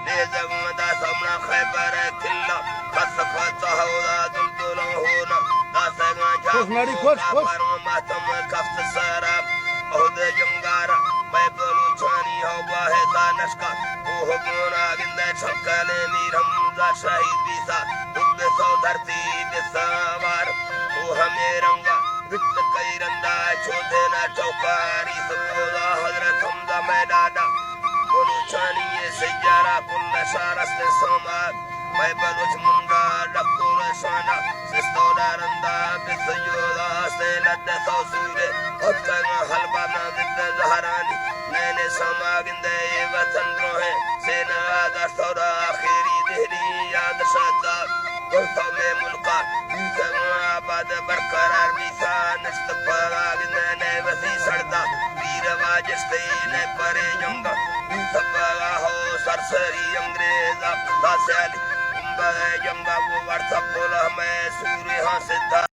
لزم دا سمنا خیبر کلا خصفت هودا دلدل هونا دا سگان جاگو کافر ماتم کفت سرم اهد جنگارا میں بلوچانی ہوا ہے دانشکا وہ حکمنا گندہ چھکنے میر حمزہ شہید بیسا دب سو دھرتی بسوار وہ ہمیں رنگا رت کئی رندہ چھوٹینا چوکاری سکولا حضرت حمزہ میں ڈاڈا بلوچانی سیارہ کل شارست سومار میں بلوچ منگا ڈکتور شانا سستو دارندہ بسیولا سے لد سو سورے اتن حلبہ نازد زہرانی نینے سما گندے وطن روحیں سینا آدھا سورا آخری دہلی یاد شدہ گلتوں میں ملکہ بیسم آباد برقرار بیسا نشت پاگا گندے نے وسی سردہ پیر واجستے نے پرے جنگا بیسا پاگا ہو سرسری انگریز آپ دا سیالی جنگا وہ ورطا پولا میں سوری ہاں سے